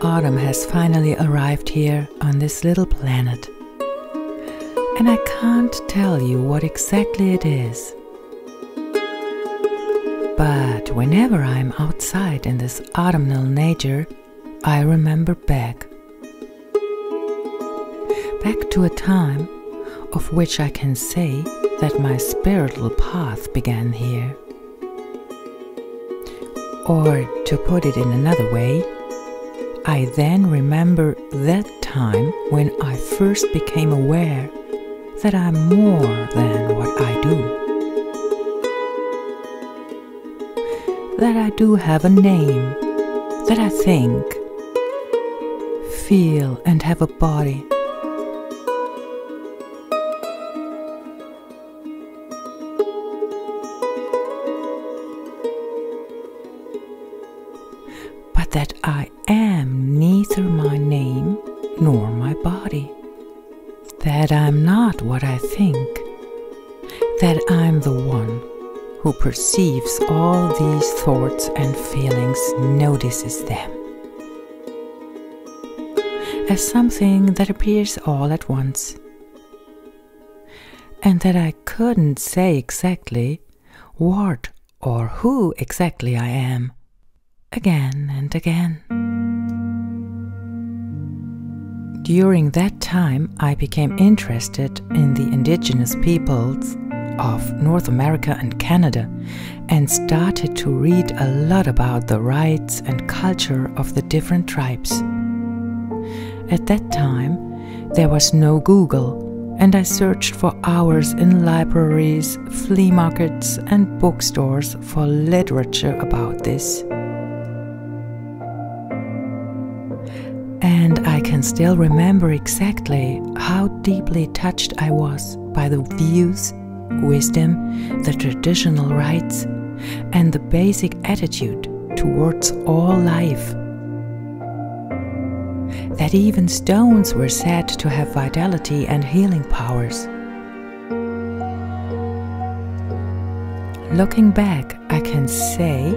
autumn has finally arrived here on this little planet. And I can't tell you what exactly it is. But whenever I'm outside in this autumnal nature, I remember back to a time of which I can say that my spiritual path began here. Or to put it in another way, I then remember that time when I first became aware that I'm more than what I do. That I do have a name, that I think, feel and have a body. But that I am neither my name nor my body. That I'm not what I think. That I'm the one who perceives all these thoughts and feelings, notices them as something that appears all at once. And that I couldn't say exactly what or who exactly I am, again and again. During that time, I became interested in the indigenous peoples of North America and Canada and started to read a lot about the rights and culture of the different tribes. At that time, there was no Google, and I searched for hours in libraries, flea markets and bookstores for literature about this. And I can still remember exactly how deeply touched I was by the views, wisdom, the traditional rites, and the basic attitude towards all life. That even stones were said to have vitality and healing powers. Looking back, I can say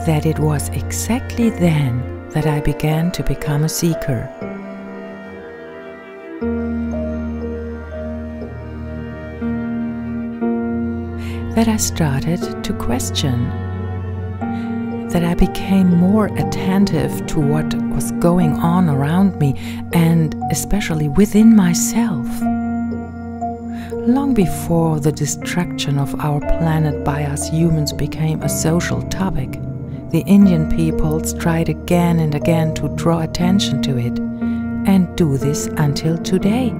that it was exactly then that I began to become a seeker. That I started to question. That I became more attentive to what was going on around me and especially within myself. Long before the destruction of our planet by us humans became a social topic, the Indian peoples tried again and again to draw attention to it, and do this until today.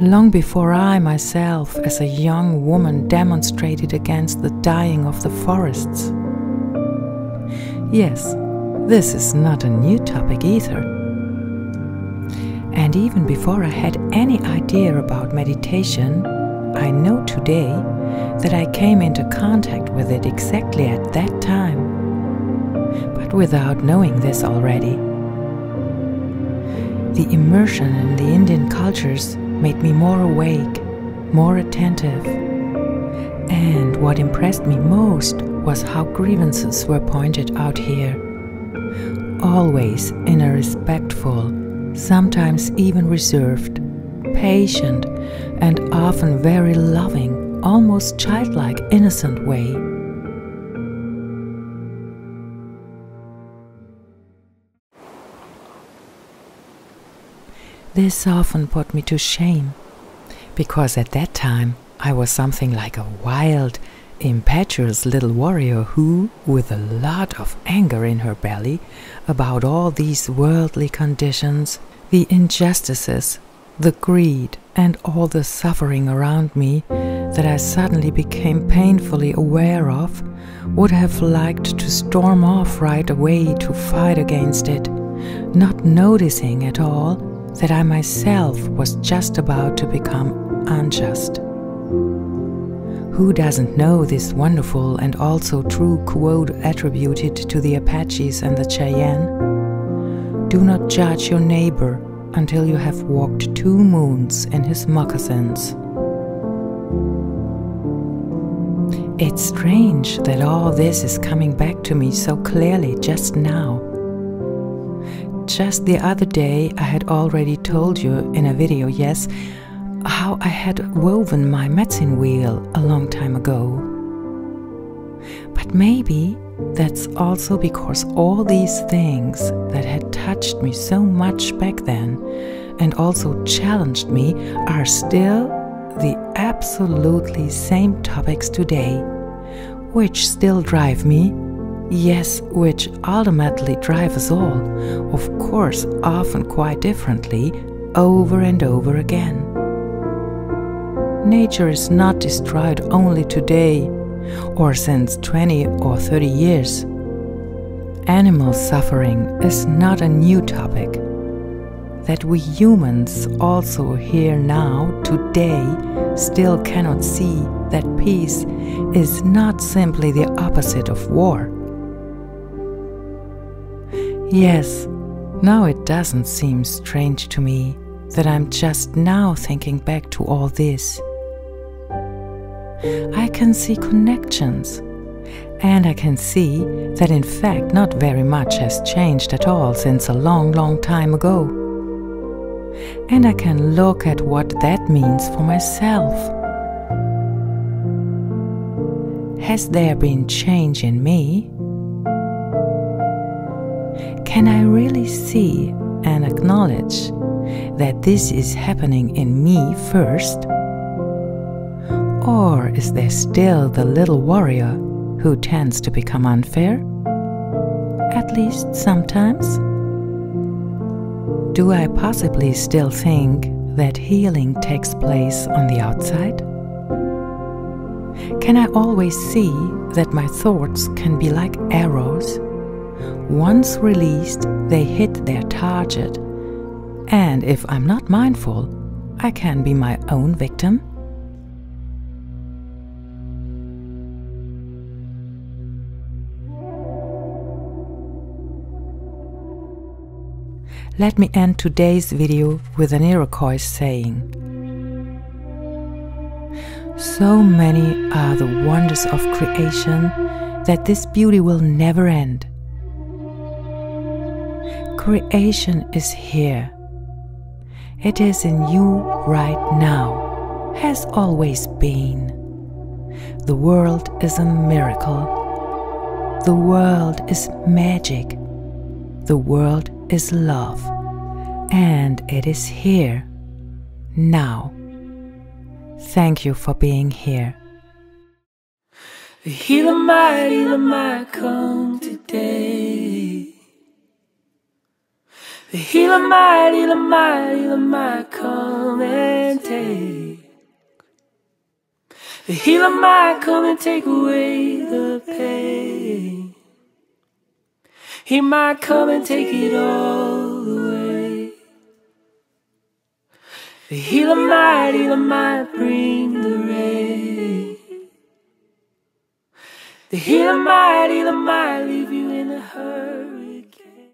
Long before I myself, as a young woman, demonstrated against the dying of the forests. Yes, this is not a new topic either. And even before I had any idea about meditation, I know today that I came into contact with it exactly at that time, but without knowing this already. The immersion in the Indian cultures made me more awake, more attentive. And what impressed me most was how grievances were pointed out here, always in a respectful, sometimes even reserved, patient, and often very loving, almost childlike, innocent way. This often put me to shame, because at that time I was something like a wild, impetuous little warrior who, with a lot of anger in her belly about all these worldly conditions, the injustices, the greed, and all the suffering around me that I suddenly became painfully aware of, would have liked to storm off right away to fight against it, not noticing at all that I myself was just about to become unjust. Who doesn't know this wonderful and also true quote attributed to the Apaches and the Cheyenne? Do not judge your neighbor until you have walked 2 moons in his moccasins. It's strange that all this is coming back to me so clearly just now. Just the other day I had already told you in a video, yes, how I had woven my medicine wheel a long time ago. But maybe that's also because all these things that had touched me so much back then and also challenged me are still the absolutely same topics today, which still drive me, yes, which ultimately drive us all, of course, often quite differently, over and over again. Nature is not destroyed only today or since 20 or 30 years. Animal suffering is not a new topic. That we humans also here now, today, still cannot see that peace is not simply the opposite of war. Yes, now it doesn't seem strange to me that I'm just now thinking back to all this. I can see connections, and I can see that in fact not very much has changed at all since a long, long time ago. And I can look at what that means for myself. Has there been change in me? Can I really see and acknowledge that this is happening in me first? Or is there still the little warrior who tends to become unfair? At least sometimes? Do I possibly still think that healing takes place on the outside? Can I always see that my thoughts can be like arrows? Once released, they hit their target, and if I'm not mindful, I can be my own victim? Let me end today's video with an Iroquois saying: so many are the wonders of creation that this beauty will never end. Creation is here. It is in you right now, has always been. The world is a miracle. The world is magic. The world is love, and it is here, now. Thank you for being here. The healer might come today. The healer might come and take. The healer might come and take away the pain. He might come and take it all away. The healer might bring the rain. The healer might leave you in a hurry.